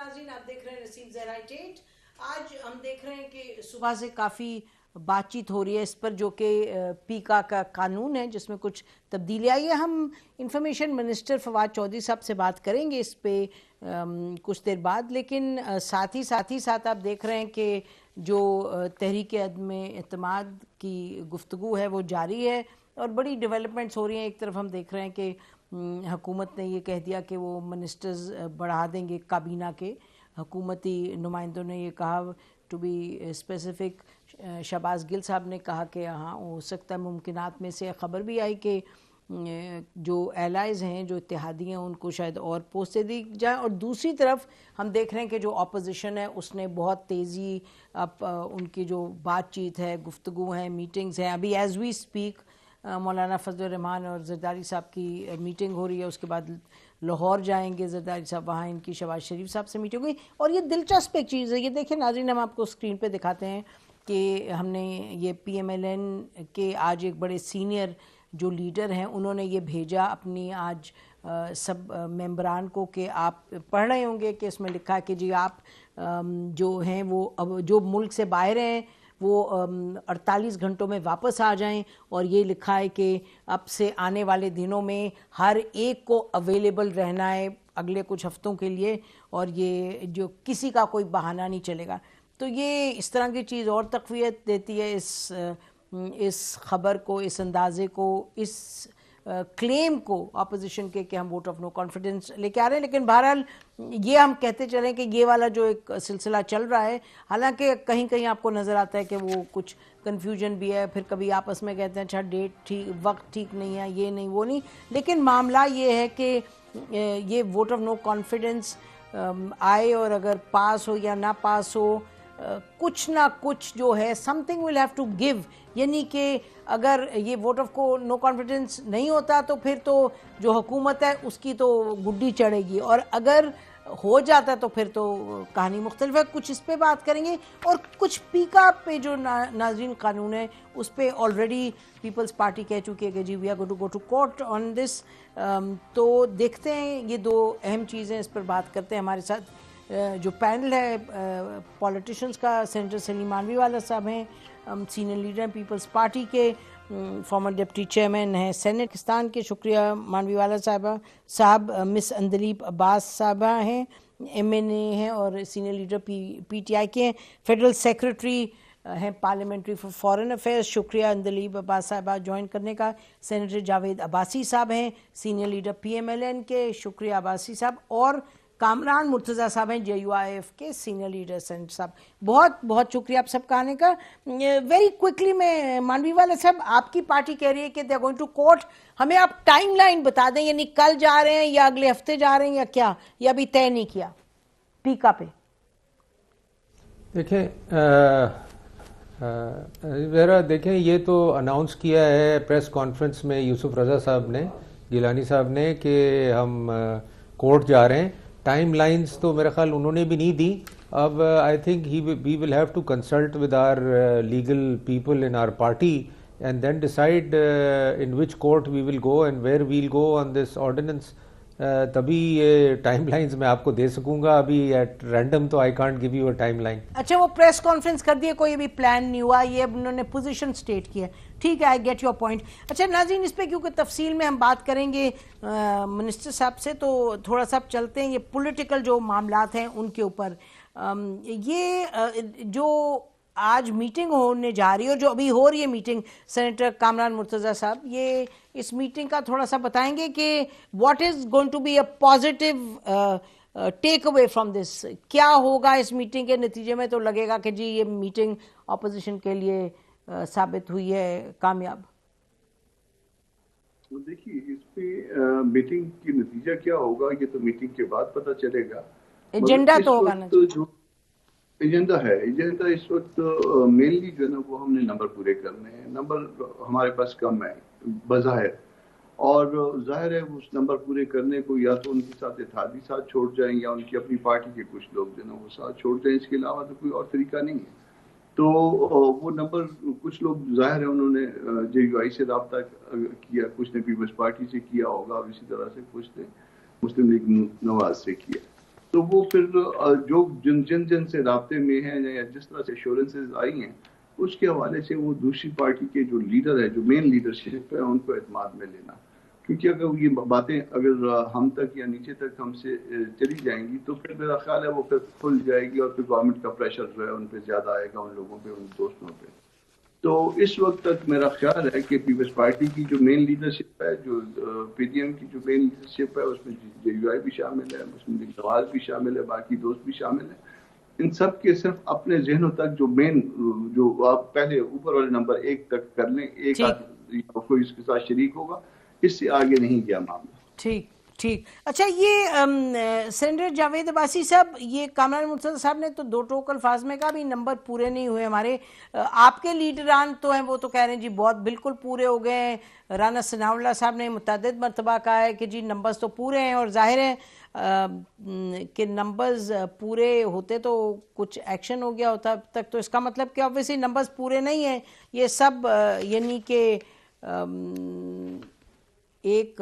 ناظرین آپ دیکھ رہے ہیں نسیم زہرائی ٹیٹ. آج ہم دیکھ رہے ہیں کہ صبح سے کافی بات چیت ہو رہی ہے اس پر جو کہ پیکا کا قانون ہے جس میں کچھ تبدیلی آئی ہے. ہم انفارمیشن منسٹر فواد چودھری صاحب سے بات کریں گے اس پہ کچھ دیر بعد, لیکن ساتھ ہی ساتھ آپ دیکھ رہے ہیں کہ جو تحریک عدم اعتماد کی گفتگو ہے وہ جاری ہے اور بڑی ڈیولپمنٹس ہو رہی ہیں. ایک طرف ہم دیکھ رہے ہیں کہ حکومت نے یہ کہہ دیا کہ وہ منسٹرز بڑھا دیں گے, کابینہ کے حکومتی نمائندوں نے یہ کہا ٹو بی اسپیسیفک. شہباز گل صاحب نے کہا کہ ہاں ہو سکتا ہے, ممکنات میں سے خبر بھی آئی کہ جو ایلائز ہیں, جو اتحادی ہیں, ان کو شاید اور پوسٹیں دی جائیں. اور دوسری طرف ہم دیکھ رہے ہیں کہ جو اپوزیشن ہے اس نے بہت تیزی, اب ان کی جو بات چیت ہے, گفتگو ہیں, میٹنگز ہیں, ابھی ایز وی اسپیک مولانا فضل الرحمان اور زرداری صاحب کی میٹنگ ہو رہی ہے. اس کے بعد لاہور جائیں گے زرداری صاحب, وہاں ان کی شہباز شریف صاحب سے میٹنگ ہوئی. اور یہ دلچسپ ایک چیز ہے, یہ دیکھیں ناظرین, ہم آپ کو اسکرین پہ دکھاتے ہیں کہ ہم نے یہ پی ایم ایل این کے آج ایک بڑے سینئر جو لیڈر ہیں انہوں نے یہ بھیجا اپنی آج سب ممبران کو کہ آپ پڑھ رہے ہوں گے کہ اس میں لکھا ہے کہ جی آپ جو ہیں وہ اب جو ملک سے باہر ہیں وہ 48 گھنٹوں میں واپس آ جائیں. اور یہ لکھا ہے کہ اب سے آنے والے دنوں میں ہر ایک کو اویلیبل رہنا ہے اگلے کچھ ہفتوں کے لیے, اور یہ جو کسی کا کوئی بہانہ نہیں چلے گا. تو یہ اس طرح کی چیز اور تقویت دیتی ہے اس خبر کو, اس اندازے کو, اس کلیم کو اپوزیشن کے کہ ہم ووٹ آف نو کانفیڈنس لے کے آ رہے ہیں. لیکن بہرحال یہ ہم کہتے چلیں کہ یہ والا جو ایک سلسلہ چل رہا ہے, حالانکہ کہیں کہیں آپ کو نظر آتا ہے کہ وہ کچھ کنفیوژن بھی ہے, پھر کبھی آپس میں کہتے ہیں اچھا ڈیٹ ٹھیک, وقت ٹھیک نہیں ہے, یہ نہیں وہ نہیں. لیکن معاملہ یہ ہے کہ یہ ووٹ آف نو کانفیڈنس آئے اور اگر پاس ہو یا نہ پاس ہو, کچھ نہ کچھ جو ہے something will have to give. یعنی کہ اگر یہ ووٹ آف کو نو کانفیڈنس نہیں ہوتا تو پھر تو جو حکومت ہے اس کی تو گڈی چڑھے گی, اور اگر ہو جاتا تو پھر تو کہانی مختلف ہے. کچھ اس پہ بات کریں گے, اور کچھ پیکا پہ جو ناظرین قانون ہے اس پہ آلریڈی پیپلز پارٹی کہہ چکی ہے کہ جی we are going to go to court on this. تو دیکھتے ہیں, یہ دو اہم چیزیں اس پر بات کرتے ہیں. ہمارے ساتھ جو پینل ہے پولیٹیشنز کا, سینیٹر سلیم مانوی والا صاحب ہیں, سینئر لیڈر ہیں پیپلز پارٹی کے, فارمر ڈپٹی چیئرمین ہیں سینٹ پاکستان کے شکریہ مانوی والا صاحب, مس اندلیب عباس صاحبہ ہیں, ایم این اے ہیں اور senior leader P T I کے ہیں, فیڈرل سیکرٹری ہیں پارلیمنٹری فار فارن افیئرز, شکریہ اندلیب عباس صاحبہ جوائن کرنے کا. سینیٹر جاوید عباسی صاحب ہیں senior leader P M L N کے, شکریہ عباسی صاحب. اور کامران مرتضیٰ صاحب ہیں جے یو آئی ایف کے سینئر لیڈر سینٹ صاحب. بہت بہت شکریہ آپ سب کا آنے کا. ویری کوئکلی میں مانوی والا صاحب, آپ کی پارٹی کہہ رہی ہے کہ they are going to court, ہمیں آپ ٹائم لائن بتا دیں, یعنی کل جا رہے ہیں یا اگلے ہفتے جا رہے ہیں یا کیا, یا ابھی طے نہیں کیا پیکا پہ؟ دیکھیں یہ تو اناؤنس کیا ہے پریس کانفرنس میں یوسف رضا صاحب نے, گیلانی صاحب نے, کہ ہم کورٹ جا رہے ہیں. ٹائم لائنز تو میرے خیال انہوں نے بھی نہیں دی. اب I think we will have to consult with our legal people in our party and then decide in which court we will go and where we'll go on this ordinance. تبھی یہ ٹائم لائنز میں آپ کو دے سکوں گا. ابھی at random تو I can't give you a time line. اچھا, وہ پریس کانفرنس کر دیے, کوئی ابھی پلان نہیں ہوا, یہ انہوں نے پوزیشن سٹیٹ کیا. ٹھیک ہے, آئی گیٹ یور پوائنٹ. اچھا ناظرین, اس پہ کیونکہ تفصیل میں ہم بات کریں گے منسٹر صاحب سے, تو تھوڑا سا چلتے ہیں یہ پولیٹیکل جو معاملات ہیں ان کے اوپر. یہ جو آج میٹنگ ہونے جا رہی ہے اور جو ابھی ہو رہی ہے میٹنگ, سینیٹر کامران مرتضیٰ صاحب, یہ اس میٹنگ کا تھوڑا سا بتائیں گے کہ what is going to be a positive take away from this. کیا ہوگا اس میٹنگ کے نتیجے میں؟ تو لگے گا کہ جی یہ میٹنگ اپوزیشن کے لیے ثابت ہوئی ہے کامیاب. دیکھیے اس پہ میٹنگ کی نتیجہ کیا ہوگا یہ تو میٹنگ کے بعد پتہ چلے گا. ایجنڈا تو ہوگا نا, جو ایجنڈا ہے, ایجنڈا اس وقت مینلی جو ہے نا وہ ہم نے نمبر پورے کرنے ہیں. نمبر ہمارے پاس کم ہے بظاہر, اور ظاہر ہے اس نمبر پورے کرنے کو یا تو ان کے ساتھ اتحادی ساتھ چھوڑ جائیں یا ان کی اپنی پارٹی کے کچھ لوگ جو ہے نا وہ ساتھ چھوڑ جائیں. اس کے علاوہ تو کوئی اور طریقہ نہیں ہے. تو وہ نمبر کچھ لوگ ظاہر ہے انہوں نے جے یو آئی سے رابطہ کیا, کچھ نے پیپلز پارٹی سے کیا ہوگا, اور اسی طرح سے کچھ نے مسلم لیگ نواز سے کیا. تو وہ پھر جو جن سے رابطے میں ہیں یا جس طرح سے ایشورنسز آئی ہیں اس کے حوالے سے وہ دوسری پارٹی کے جو لیڈر ہے، جو مین لیڈرشپ ہے، ان کو اعتماد میں لینا. کیونکہ اگر یہ باتیں اگر ہم تک یا نیچے تک ہم سے چلی جائیں گی تو پھر میرا خیال ہے وہ پھر کھل جائے گی اور پھر گورنمنٹ کا پریشر جو ہے ان پہ زیادہ آئے گا، ان لوگوں پہ، ان دوستوں پہ. تو اس وقت تک میرا خیال ہے کہ پیپلز پارٹی کی جو مین لیڈرشپ ہے، جو پی ڈی ایم کی جو مین لیڈرشپ ہے، اس میں جے یو آئی بھی شامل ہے، مسلم لیگ نواز بھی شامل ہے، باقی دوست بھی شامل ہیں. ان سب کے صرف اپنے ذہنوں تک جو مین جو آپ پہلے اوپر والے نمبر 1 تک کر لیں، ایک آدمی کوئی اس کے ساتھ شریک ہوگا، اس سے آگے نہیں گیا معاملہ. ٹھیک ٹھیک. اچھا، یہ سینیٹر جاوید عباسی صاحب، یہ کامران مرتضیٰ صاحب نے تو 2 ٹوک الفاظ میں کہا بھی نمبر پورے نہیں ہوئے ہمارے. آپ کے لیڈران تو ہیں وہ تو کہہ رہے ہیں جی بہت بالکل پورے ہو گئے ہیں. رانا ثناء اللہ صاحب نے متعدد مرتبہ کہا ہے کہ جی نمبرز تو پورے ہیں، اور ظاہر ہے کہ نمبرز پورے ہوتے تو کچھ ایکشن ہو گیا ہوتا اب تک. تو اس کا مطلب کہ obviously نمبرز پورے نہیں ہیں، یہ سب یعنی کہ ایک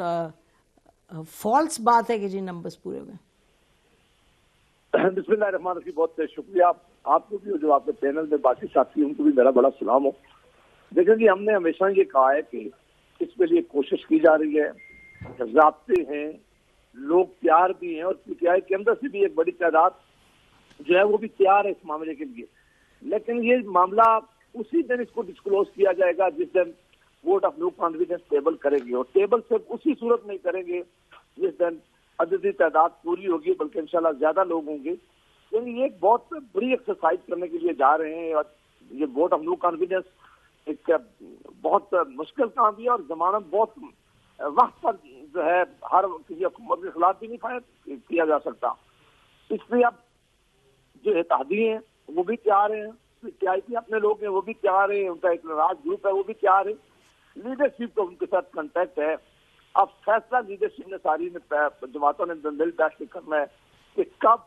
فالس بات ہے کہ جی نمبرز پورے ہو گئے. بسم اللہ الرحمن الرحیم. بہت شکریہ آپ کو بھی، جو آپ کے پینل میں باقی ساتھی ان کو بھی میرا بڑا سلام ہو. دیکھیں جی، ہم نے ہمیشہ یہ کہا ہے کہ اس کے لیے کوشش کی جا رہی ہے، ضابطے ہیں، لوگ تیار بھی ہیں، اور پی ٹی آئی کے اندر سے بھی ایک بڑی تعداد جو ہے وہ بھی تیار ہے اس معاملے کے لیے. لیکن یہ معاملہ اسی دن اس کو ڈسکلوز کیا جائے گا جس دن vote of no confidence table کرے گی، اور ٹیبل صرف اسی صورت میں کریں گے جس دن عددی تعداد پوری ہوگی، بلکہ انشاءاللہ زیادہ لوگ ہوں گے. یعنی یہ ایک بہت بڑی ایکسرسائز کرنے کے لیے جا رہے ہیں، اور یہ ووٹ آف نو کانفیڈنس ایک بہت مشکل کام بھی ہے، اور زمانہ بہت وقت پر جو ہے ہر کسی حکومت کے خلاف بھی نہیں فائد کیا جا سکتا. اس لیے اب جو اتحادی ہیں وہ بھی تیار ہیں، پی آئی پی اپنے لوگ ہیں وہ بھی تیار ہیں، ان کا ایک راج گروپ ہے وہ بھی تیار ہے، لیڈرشپ کا ان کے ساتھ کنٹیکٹ ہے. اب فیصلہ لیڈرشپ نے ساری جماعتوں نے مل بیٹھ کے کرنا ہے کہ کب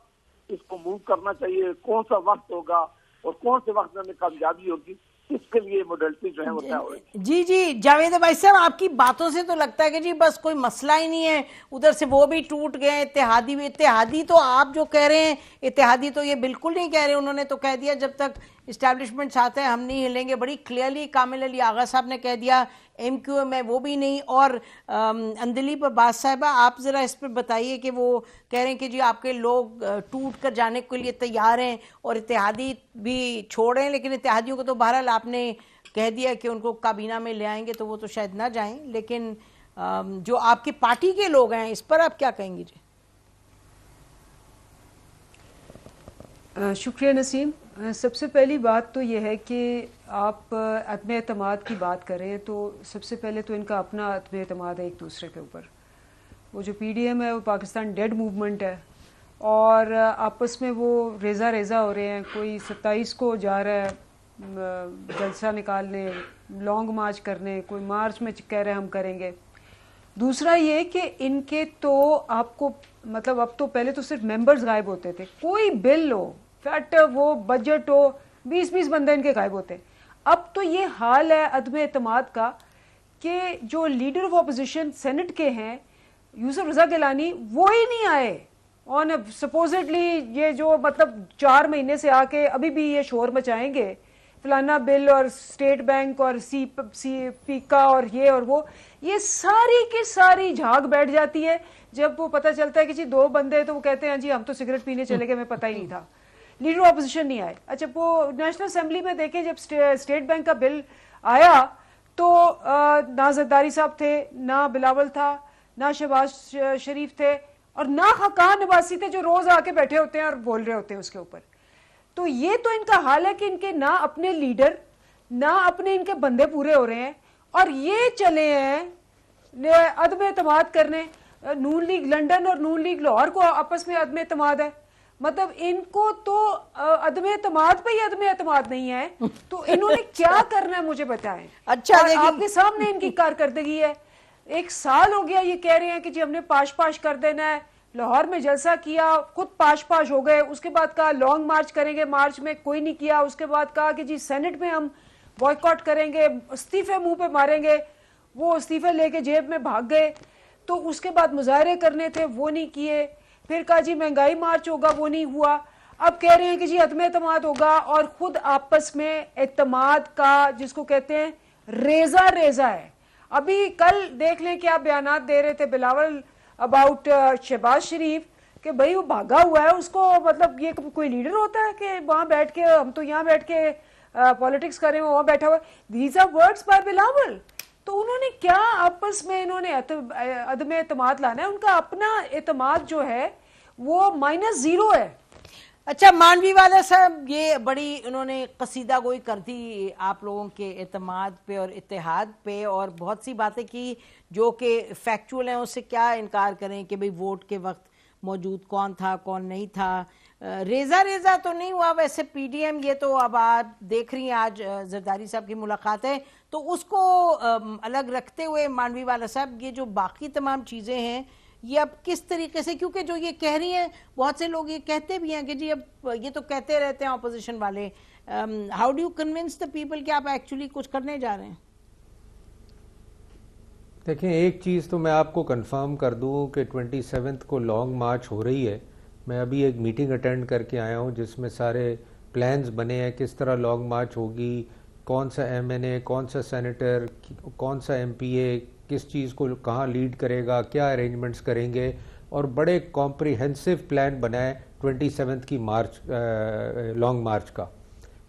اس کو موو کرنا چاہیے، کون سا وقت ہوگا اور کون سے وقت میں کامیابی ہوگی. اس کے لیے موڈلٹی جو ہے وہ طے ہو رہی ہے. جی جی جاوید بھائی صاحب، آپ کی باتوں سے تو لگتا ہے کہ جی بس کوئی مسئلہ ہی نہیں ہے، ادھر سے وہ بھی ٹوٹ گئے، اتحادی بھی. اتحادی تو آپ جو کہہ رہے ہیں، اتحادی تو یہ بالکل نہیں کہہ رہے، انہوں نے تو کہہ دیا جب تک اسٹیبلشمنٹ ساتھ ہے ہم نہیں ہلیں گے. بڑی کلیئرلی کامل علی آغا صاحب نے کہہ دیا، ایم کیو ایم ہے وہ بھی نہیں. اور اندلیب عباس صاحبہ، آپ ذرا اس پہ بتائیے کہ وہ کہہ رہے ہیں کہ جی آپ کے لوگ ٹوٹ کر جانے کے لیے تیار ہیں اور اتحادی بھی چھوڑیں، لیکن اتحادیوں کو تو بہرحال آپ نے کہہ دیا کہ ان کو کابینہ میں لے آئیں گے تو وہ تو شاید نہ جائیں. لیکن جو آپ کی پارٹی کے لوگ ہیں اس پر آپ کیا کہیں گے؟ جی شکریہ نسیم. سب سے پہلی بات تو یہ ہے کہ آپ عدم اعتماد کی بات کریں تو سب سے پہلے تو ان کا اپنا عدم اعتماد ہے ایک دوسرے کے اوپر. وہ جو پی ڈی ایم ہے وہ پاکستان ڈیڈ موومنٹ ہے، اور آپس میں وہ ریزہ ریزہ ہو رہے ہیں. کوئی 27 کو جا رہا ہے جلسہ نکالنے، لانگ مارچ کرنے، کوئی مارچ میں کہہ رہے ہیں ہم کریں گے. دوسرا یہ کہ ان کے تو آپ کو مطلب اب تو پہلے تو صرف ممبرز غائب ہوتے تھے، کوئی بل ہو، فیٹ وہ بجٹ ہو، 20 بندے ان کے غائب ہوتے. اب تو یہ حال ہے عدم اعتماد کا کہ جو لیڈر آف اپوزیشن سینٹ کے ہیں یوسف رضا گیلانی، وہ ہی نہیں آئے. اور سپوزٹلی یہ جو مطلب 4 مہینے سے آ کے ابھی بھی یہ شور مچائیں گے فلانا بل اور اسٹیٹ بینک اور سی پیکا اور یہ اور وہ، یہ ساری کی ساری جھاگ بیٹھ جاتی ہے. جب وہ پتہ چلتا ہے کہ جی 2 بندے تو وہ کہتے ہیں جی ہم تو سگریٹ پینے چلے گئے، ہمیں پتہ ہی نہیں تھا. لیڈر اپوزیشن نہیں آئے. اچھا، وہ نیشنل اسمبلی میں دیکھیں جب اسٹیٹ بینک کا بل آیا تو نہ زرداری صاحب تھے، نہ بلاول تھا، نہ شہباز شریف تھے، اور نہ خاقان عباسی تھے جو روز آ کے بیٹھے ہوتے ہیں اور بول رہے ہوتے ہیں اس کے اوپر. تو یہ تو ان کا حال ہے کہ ان کے نہ اپنے لیڈر نہ اپنے ان کے بندے پورے ہو رہے ہیں، اور یہ چلے ہیں عدم اعتماد کرنے. نون لیگ لنڈن اور نون لیگ لاہور کو آپس میں عدم اعتماد ہے. مطلب ان کو تو عدم اعتماد پہ ہی عدم اعتماد نہیں ہے، تو انہوں نے کیا کرنا ہے مجھے بتائیں. اچھا، آپ کے سامنے ان کی کارکردگی ہے. 1 سال ہو گیا یہ کہہ رہے ہیں کہ جی ہم نے پاش کر دینا ہے. لاہور میں جلسہ کیا، خود پاش ہو گئے. اس کے بعد کہا لانگ مارچ کریں گے، مارچ میں کوئی نہیں کیا. اس کے بعد کہا کہ جی سینٹ میں ہم بوائیکاٹ کریں گے، استعفے منہ پہ ماریں گے. وہ استعفے لے کے جیب میں بھاگ گئے. تو اس کے بعد مظاہرے کرنے تھے وہ نہیں کیے. پھر کہا جی مہنگائی مارچ ہوگا, وہ نہیں ہوا. اب کہہ رہے ہیں کہ جی عدم اعتماد ہوگا, اور خود آپس میں اعتماد کا جس کو کہتے ہیں ریزہ ریزہ ہے. ابھی کل دیکھ لیں کہ آپ بیانات دے رہے تھے بلاول اباؤٹ شہباز شریف کہ بھئی وہ بھاگا ہوا ہے, اس کو مطلب یہ کوئی لیڈر ہوتا ہے کہ وہاں بیٹھ کے, ہم تو یہاں بیٹھ کے پالیٹکس کر رہے ہیں, وہاں بیٹھا ہوا ہے. These are words by Bilawal. تو انہوں نے کیا آپس میں انہوں نے عدم اعتماد لانا ہے, ان کا اپنا اعتماد جو ہے وہ -0 ہے. اچھا مانوی والا صاحب, یہ بڑی انہوں نے قصیدہ گوئی کر دی آپ لوگوں کے اعتماد پہ اور اتحاد پہ, اور بہت سی باتیں کی جو کہ فیکچول ہیں, اس سے کیا انکار کریں کہ بھئی ووٹ کے وقت موجود کون تھا کون نہیں تھا. ریزہ ریزہ تو نہیں ہوا ویسے پی ڈی ایم, یہ تو اب آپ دیکھ رہی ہیں آج زرداری صاحب کی ملاقات ہے, تو اس کو الگ رکھتے ہوئے مانوی والا صاحب یہ جو باقی تمام چیزیں ہیں یہ اب کس طریقے سے, کیونکہ جو یہ کہہ رہی ہیں بہت سے لوگ یہ کہتے بھی ہیں کہ جی اب یہ تو کہتے رہتے ہیں اپوزیشن والے, how do you convince the people کہ آپ ایکچولی کچھ کرنے جا رہے ہیں؟ دیکھیں ایک چیز تو میں آپ کو کنفرم کر دوں کہ 27 کو لانگ مارچ ہو رہی ہے. میں ابھی ایک میٹنگ اٹینڈ کر کے آیا ہوں جس میں سارے پلانز بنے ہیں کس طرح لانگ مارچ ہوگی, کون سا ایم این اے, کون سا سینیٹر, کون سا ایم پی اے کس چیز کو کہاں لیڈ کرے گا, کیا ارینجمنٹس کریں گے, اور بڑے کمپریہنسو پلان بنائے 27 کی مارچ لانگ مارچ کا.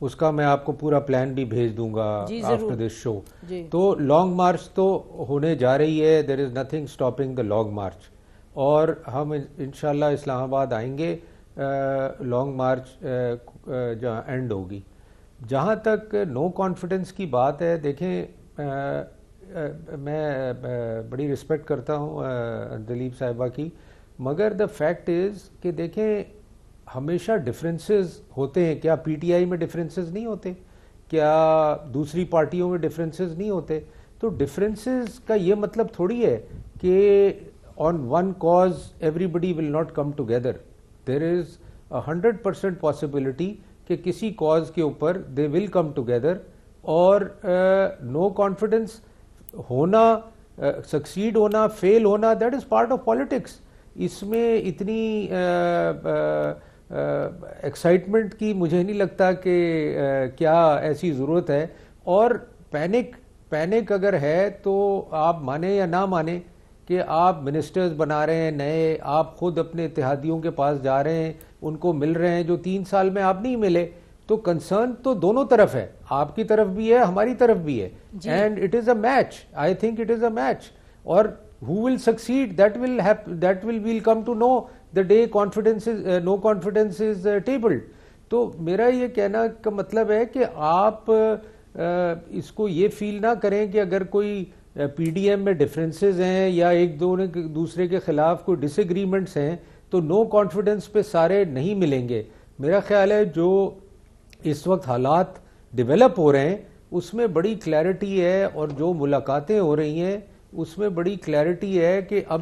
اس کا میں آپ کو پورا پلان بھی بھیج دوں گا آفٹر دس شو. تو لانگ مارچ تو ہونے جا رہی ہے, there is nothing stopping the long march, اور ہم انشاءاللہ اسلام آباد آئیں گے لانگ مارچ جہاں اینڈ ہوگی. جہاں تک نو کانفیڈنس کی بات ہے, دیکھیں میں بڑی رسپیکٹ کرتا ہوں دلیپ صاحبہ کی, مگر دا فیکٹ از کہ دیکھیں ہمیشہ ڈفرینسز ہوتے ہیں. کیا پی ٹی آئی میں ڈفرینسز نہیں ہوتے, کیا دوسری پارٹیوں میں ڈفرینسز نہیں ہوتے؟ تو ڈفرینسز کا یہ مطلب تھوڑی ہے کہ on one cause every body will not come together. There is 100% possibility کہ کسی کاز کے اوپر دے ول کم ٹوگیدر, اور نو کانفیڈنس ہونا, سکسیڈ ہونا, فیل ہونا, that is part of politics. اس میں اتنی ایکسائٹمنٹ کی مجھے نہیں لگتا کہ کیا ایسی ضرورت ہے. اور پینک اگر ہے تو آپ مانیں یا نہ مانیں کہ آپ منسٹرز بنا رہے ہیں نئے, آپ خود اپنے اتحادیوں کے پاس جا رہے ہیں, ان کو مل رہے ہیں جو 3 سال میں آپ نہیں ملے, تو کنسرن تو دونوں طرف ہے, آپ کی طرف بھی ہے ہماری طرف بھی ہے. And it is a match, I think it is a match, اور who will succeed that will come to know the day no confidence is tabled. تو میرا یہ کہنا کا مطلب ہے کہ آپ اس کو یہ فیل نہ کریں کہ اگر کوئی پی ڈی ایم میں ڈفرینسز ہیں یا ایک دوسرے کے خلاف کوئی ڈس ایگریمنٹس ہیں تو نو کانفیڈنس پہ سارے نہیں ملیں گے. میرا خیال ہے جو اس وقت حالات ڈیولپ ہو رہے ہیں اس میں بڑی کلیئرٹی ہے, اور جو ملاقاتیں ہو رہی ہیں اس میں بڑی کلیئرٹی ہے کہ اب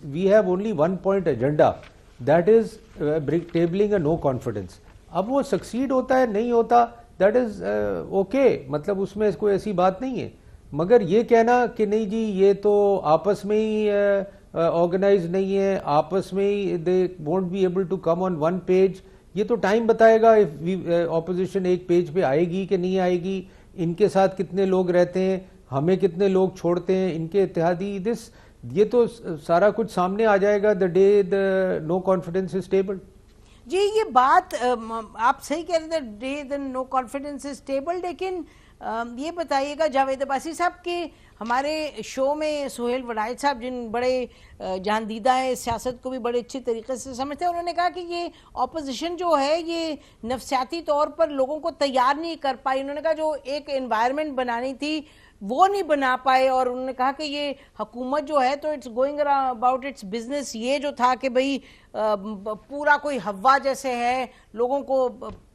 we have only 1 point agenda, that is tabling a no confidence. اب وہ سکسیڈ ہوتا ہے نہیں ہوتا, دیٹ از اوکے, مطلب اس میں کوئی ایسی بات نہیں ہے. مگر یہ کہنا کہ نہیں جی یہ تو آپس میں ہی آرگنائز نہیں ہے, آپس میں ہی they won't be able to come on one page, یہ تو ٹائم بتائے گا اپوزیشن ایک پیج پہ آئے گی کہ نہیں آئے گی, ان کے ساتھ کتنے لوگ رہتے ہیں, ہمیں کتنے لوگ چھوڑتے ہیں, ان کے اتحادی, یہ تو سارا کچھ سامنے آ جائے گا the day the no confidence is tabled. جی یہ بات آپ صحیح کہہ رہے تھے, day the no confidence is tabled, لیکن یہ بتائیے گا جاوید عباسی صاحب کہ ہمارے شو میں سہیل وڈائچ صاحب جن بڑے جہاندیدہ ہیں, سیاست کو بھی بڑے اچھی طریقے سے سمجھتے ہیں, انہوں نے کہا کہ یہ اپوزیشن جو ہے یہ نفسیاتی طور پر لوگوں کو تیار نہیں کر پائی. انہوں نے کہا جو ایک انوائرمنٹ بنانی تھی وہ نہیں بنا پائے, اور انہوں نے کہا کہ یہ حکومت جو ہے تو it's going about its business. یہ جو تھا کہ بھئی پورا کوئی ہوا جیسے ہے, لوگوں کو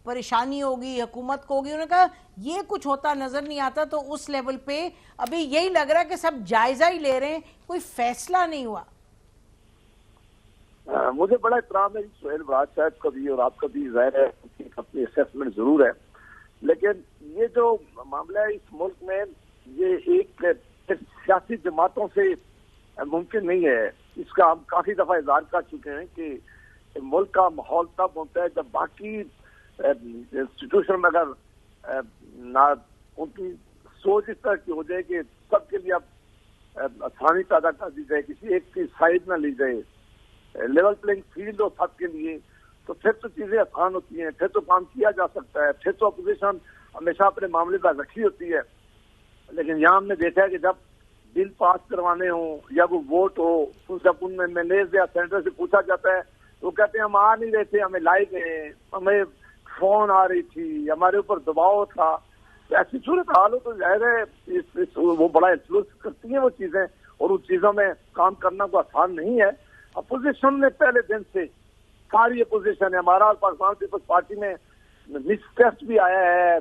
پریشانی ہوگی, حکومت کو ہوگی, انہوں نے کہا یہ کچھ ہوتا نظر نہیں آتا. تو اس لیول پہ ابھی یہی لگ رہا ہے کہ سب جائزہ ہی لے رہے ہیں, کوئی فیصلہ نہیں ہوا. مجھے بڑا احترام ہے سہیل وڈائچ صاحب کا بھی اور آپ کا بھی, ظاہر ہے اپنی اسیسمنٹ ضرور ہے, لیکن یہ جو معاملہ ہے اس ملک میں یہ ایک سیاسی جماعتوں سے ممکن نہیں ہے. اس کا ہم کافی دفعہ اظہار کر چکے ہیں کہ ملک کا ماحول تب ہوتا ہے جب باقی انسٹیٹیوشن میں اگر ان کی سوچ اس طرح کی ہو جائے کہ سب کے لیے اب آسانی پیدا کر دی جائے, کسی ایک کی سائڈ نہ لی جائے, لیول پلینگ فیلڈ ہو سب کے لیے, تو پھر تو چیزیں آسان ہوتی ہیں, پھر تو کام کیا جا سکتا ہے, پھر تو اپوزیشن ہمیشہ اپنے معاملے پر رکھی ہوتی ہے. لیکن یہاں ہم نے دیکھا ہے کہ جب بل پاس کروانے ہوں یا وہ ووٹ ہو, جب ان میں مینیج یا سینٹر سے پوچھا جاتا ہے تو وہ کہتے ہیں ہم آ نہیں رہے تھے, ہمیں لائے گئے, ہمیں فون آ رہی تھی, ہمارے اوپر دباؤ تھا. ایسی صورت حال ہو تو ظاہر ہے وہ بڑا انفلوئنس کرتی ہیں وہ چیزیں, اور ان چیزوں میں کام کرنا کو آسان نہیں ہے. اپوزیشن نے پہلے دن سے, ساری اپوزیشن ہے, ہمارا اور پاکستان پیپلز پارٹی میں مس ٹیسٹ بھی آیا ہے,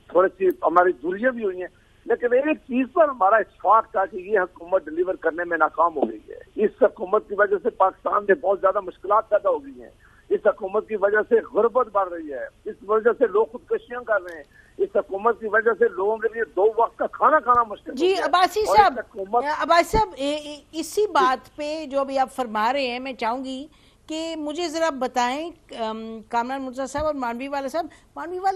تھوڑی سی ہماری دوریاں بھی ہوئی ہیں, لیکن ایک چیز پر ہمارا اتفاق تھا کہ یہ حکومت ڈلیور کرنے میں ناکام ہو گئی ہے. اس حکومت کی وجہ سے پاکستان میں بہت زیادہ مشکلات پیدا ہو گئی ہیں. اس حکومت کی وجہ سے غربت بڑھ رہی ہے, اس وجہ سے لوگ خودکشیاں کر رہے ہیں, اس حکومت کی وجہ سے لوگوں کے لیے 2 وقت کا کھانا کھانا مشکل. جی عباسی صاحب اسی بات پہ جو ابھی آپ فرما رہے ہیں, میں چاہوں گی کہ مجھے ذرا بتائیں کامران مرتضیٰ صاحب اور مانوی والا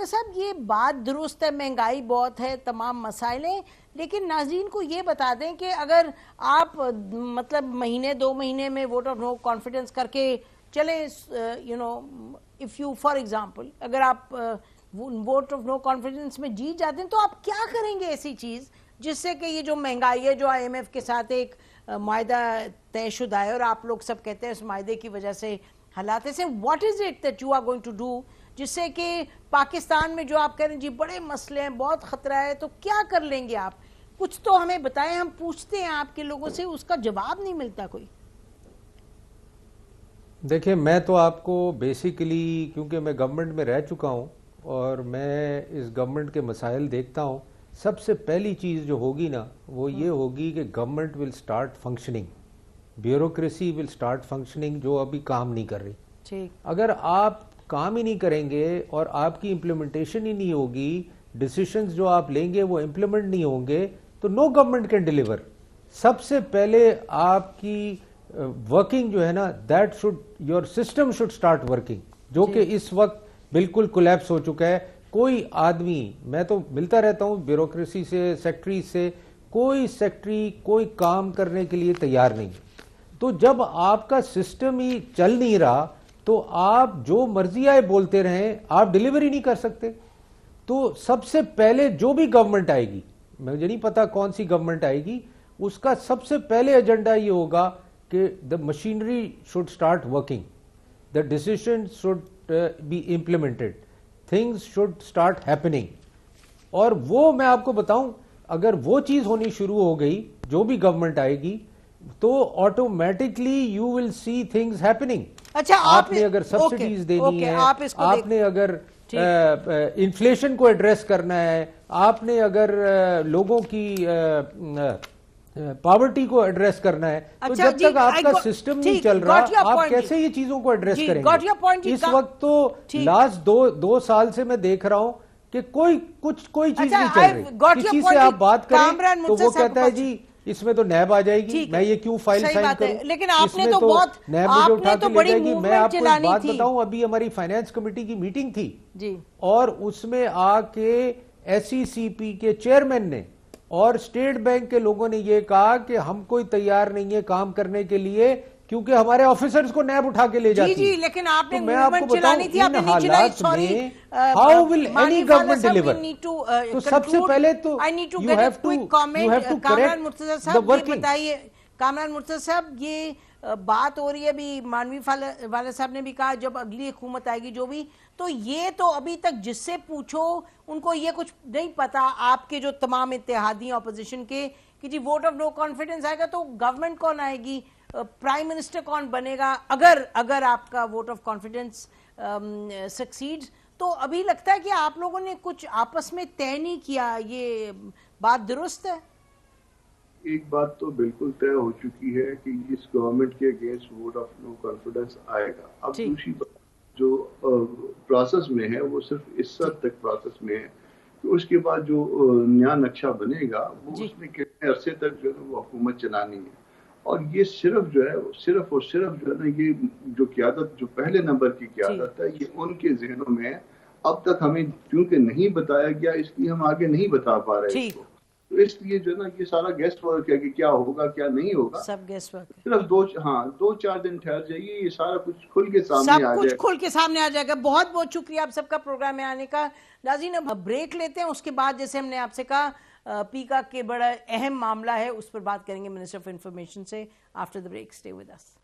صاحب, یہ بات درست ہے, مہنگائی بہت ہے, تمام مسائل ہیں, لیکن ناظرین کو یہ بتا دیں کہ اگر آپ مطلب مہینے 2 مہینے میں ووٹ آف نو کانفیڈنس کر کے چلیں, اف یو فار ایگزامپل اگر آپ ووٹ آف نو کانفیڈنس میں جیت جاتے ہیں تو آپ کیا کریں گے ایسی چیز جس سے کہ یہ جو مہنگائی ہے, جو IMF کے ساتھ ایک معاہدہ طے شدہ ہے اور آپ لوگ سب کہتے ہیں اس معاہدے کی وجہ سے حالات ایسے, what is it that you are going to do, جس سے کہ پاکستان میں جو آپ کہہ رہے ہیں جی بڑے مسئلے ہیں, بہت خطرہ ہے, تو کیا کر لیں گے آپ؟ کچھ تو ہمیں بتائیں, ہم پوچھتے ہیں آپ کے لوگوں سے, اس کا جواب نہیں ملتا کوئی. دیکھیں میں تو آپ کو بیسیکلی, کیونکہ میں گورنمنٹ میں رہ چکا ہوں اور میں اس گورنمنٹ کے مسائل دیکھتا ہوں, سب سے پہلی چیز جو ہوگی نا وہ یہ ہوگی کہ government will start functioning, bureaucracy will start functioning, جو ابھی کام نہیں کر رہی. اگر آپ کام ہی نہیں کریں گے اور آپ کی امپلیمنٹیشن ہی نہیں ہوگی, ڈیسیشنز جو آپ لیں گے وہ امپلیمنٹ نہیں ہوں گے, تو نو گورنمنٹ کین ڈیلیور. سب سے پہلے آپ کی ورکنگ جو ہے نا, that should, your system should start working, جو کہ اس وقت بالکل کولیپس ہو چکا ہے. کوئی آدمی, میں تو ملتا رہتا ہوں بیوروکریسی سے, سیکٹری سے, کوئی سیکٹری کوئی کام کرنے کے لیے تیار نہیں. تو جب آپ کا سسٹم ہی چل نہیں رہا تو آپ جو مرضی آئے بولتے رہیں, آپ ڈیلیوری نہیں کر سکتے. تو سب سے پہلے جو بھی گورنمنٹ آئے گی, مجھے نہیں پتا کون سی گورنمنٹ آئے گی, اس کا سب سے پہلے ایجنڈا یہ ہوگا کہ the machinery should start working, the decisions should be implemented, things should start happening. اور وہ میں آپ کو بتاؤں, اگر وہ چیز ہونی شروع ہو گئی, جو بھی گورنمنٹ آئے گی, تو automatically you will see things happening. اچھا, آپ نے اگر سبسڈیز دینی ہے, آپ نے اگر انفلیشن کو ایڈریس کرنا ہے, آپ نے اگر لوگوں کی پاورٹی کو ایڈریس کرنا ہے, تو جب تک آپ کا سسٹم نہیں چل رہا, آپ کیسے یہ چیزوں کو ایڈریس کریں گے؟ اس وقت تو لاسٹ 2 سال سے میں دیکھ رہا ہوں کہ کوئی چیز نہیں چل رہی. کسی سے آپ بات کریں تو وہ کہتا ہے جی اس میں تو نیب آ جائے گی, میں یہ کیوں فائل سائن کروں, لیکن آپ نے تو بہت, آپ نے تو بڑی موومنٹ چلانی تھی. بات بتاؤں, ابھی ہماری فائنانس کمیٹی کی میٹنگ تھی اور اس میں آ کے SECP کے چیئرمین نے اور اسٹیٹ بینک کے لوگوں نے یہ کہا کہ ہم کوئی تیار نہیں ہے کام کرنے کے لیے, کیونکہ ہمارے آفیسرز کو نیب اٹھا کے لے جاتی. جی لیکن آپ نے موومنٹ چلانی تھی, آپ نے نہیں چلائی. Sorry, how will any government deliver? تو سب سے پہلے تو you have to Kamran Murtaza صاحب یہ بتائیے, کامران مرتضیٰ صاحب یہ بات ہو رہی ہے, ابھی مانوی والا صاحب نے بھی کہا جب اگلی حکومت آئے گی جو بھی, تو یہ تو ابھی تک جس سے پوچھو ان کو یہ کچھ نہیں پتا, آپ کے جو تمام اتحادی اپوزیشن کے, کہ جی ووٹ آف نو کانفیڈنس آئے گا تو گورنمنٹ کون آئے گی, پرائم منسٹر کون بنے گا اگر آپ کا ووٹ آف کانفیڈنس سکسیڈ. تو ابھی لگتا ہے کہ آپ لوگوں نے کچھ آپس میں طے نہیں کیا, یہ بات درست ہے؟ ایک بات تو بالکل طے ہو چکی ہے کہ اس گورنمنٹ کے against vote of no confidence آئے گا. اب دوسری بات جو پروسیس میں ہے وہ صرف اس حد تک پروسیس میں ہے کہ اس کے بعد جو نیا نقشہ بنے گا وہ اس میں کتنے عرصے تک جو ہے وہ حکومت چلانی ہے. اور یہ صرف جو ہے صرف اور صرف جو ہے نا یہ جو قیادت جو پہلے نمبر کی قیادت ہے یہ ان کے ذہنوں میں ہے. اب تک ہمیں کیونکہ نہیں بتایا گیا اس لیے ہم آگے نہیں بتا پا رہے اس کو. تو اس لیے جو ہے نا یہ سارا گیسٹ ورک ہے کہ کیا ہوگا کیا نہیں ہوگا. سب گیسٹ ورک ہے. صرف 2-4 دن ٹھہر جائیے یہ سارا کچھ کھل کے سامنے سب آ کچھ جائے. کھل کے سامنے آ جائے گا. بہت بہت شکریہ آپ سب کا پروگرام میں آنے کا. ناظرین اب بریک لیتے ہیں, اس کے بعد جیسے ہم نے آپ سے کہا پیکا کے بڑا اہم معاملہ ہے اس پر بات کریں گے منسٹر آف انفارمیشن سے. After the break stay with us.